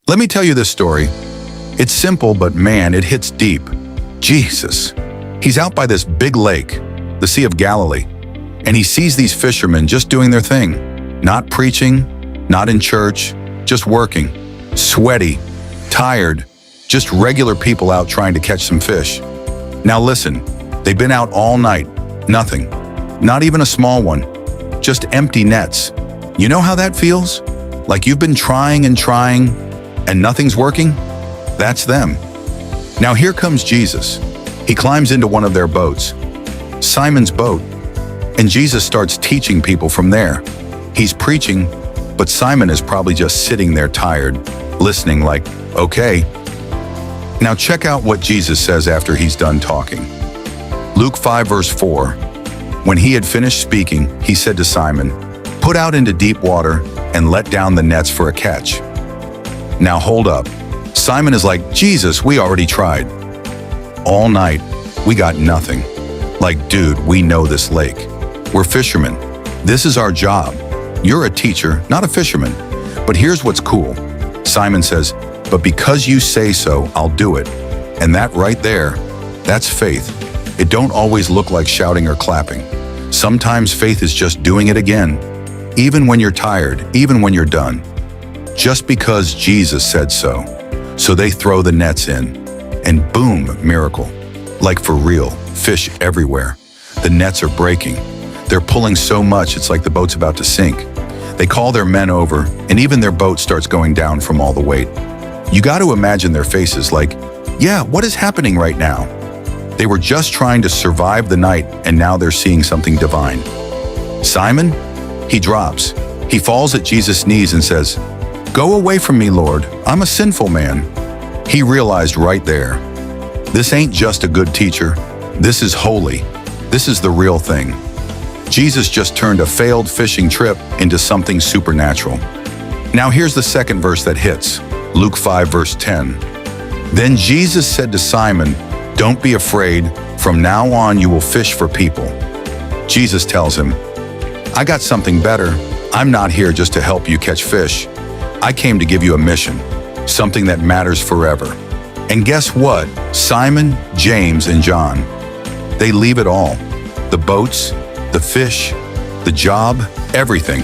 Let me tell you this story. It's simple, but man, it hits deep. Jesus. He's out by this big lake, the Sea of Galilee, and he sees these fishermen just doing their thing. Not preaching, not in church, just working. Sweaty, tired, just regular people out trying to catch some fish. Now listen, they've been out all night, nothing. Not even a small one, just empty nets. You know how that feels? Like you've been trying and nothing's working? That's them. Now here comes Jesus. He climbs into one of their boats, Simon's boat, and Jesus starts teaching people from there. He's preaching, but Simon is probably just sitting there tired, listening like, okay. Now check out what Jesus says after he's done talking. Luke 5 verse 4, when he had finished speaking, he said to Simon, "Put out into deep water and let down the nets for a catch." Now hold up. Simon is like, "Jesus, we already tried. All night, we got nothing." Like, dude, we know this lake. We're fishermen. This is our job. You're a teacher, not a fisherman. But here's what's cool. Simon says, "But because you say so, I'll do it." And that right there, that's faith. It don't always look like shouting or clapping. Sometimes faith is just doing it again. Even when you're tired, even when you're done. Just because Jesus said so. So they throw the nets in, and boom, miracle. Like for real, fish everywhere. The nets are breaking. They're pulling so much it's like the boat's about to sink. They call their men over, and even their boat starts going down from all the weight. You got to imagine their faces like, yeah, what is happening right now? They were just trying to survive the night, and now they're seeing something divine. Simon? He drops. He falls at Jesus' knees and says, "Go away from me, Lord. I'm a sinful man." He realized right there, this ain't just a good teacher. This is holy. This is the real thing. Jesus just turned a failed fishing trip into something supernatural. Now here's the second verse that hits. Luke 5 verse 10. Then Jesus said to Simon, "Don't be afraid. From now on you will fish for people." Jesus tells him, "I got something better. I'm not here just to help you catch fish. I came to give you a mission, something that matters forever." And guess what? Simon, James, and John, they leave it all. The boats, the fish, the job, everything.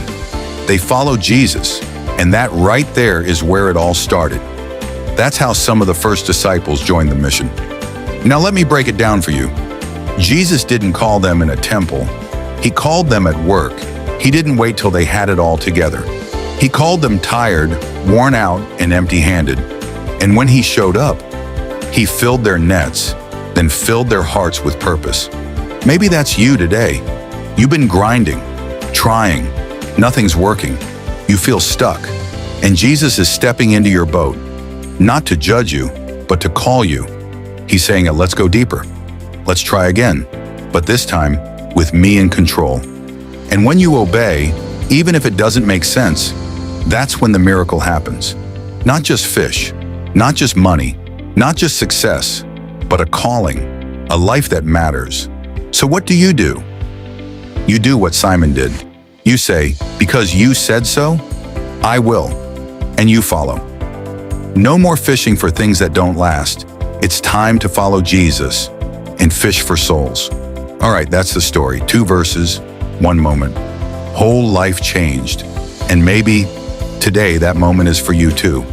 They follow Jesus, and that right there is where it all started. That's how some of the first disciples joined the mission. Now let me break it down for you. Jesus didn't call them in a temple. He called them at work. He didn't wait till they had it all together. He called them tired, worn out, and empty-handed. And when he showed up, he filled their nets, then filled their hearts with purpose. Maybe that's you today. You've been grinding, trying, nothing's working. You feel stuck, and Jesus is stepping into your boat, not to judge you, but to call you. He's saying, let's go deeper. Let's try again, but this time with me in control. And when you obey, even if it doesn't make sense, that's when the miracle happens. Not just fish, not just money, not just success, but a calling, a life that matters. So what do? You do what Simon did. You say, "Because you said so, I will," and you follow. No more fishing for things that don't last. It's time to follow Jesus and fish for souls. All right, that's the story. 2 verses, 1 moment. Whole life changed. And maybe today that moment is for you too.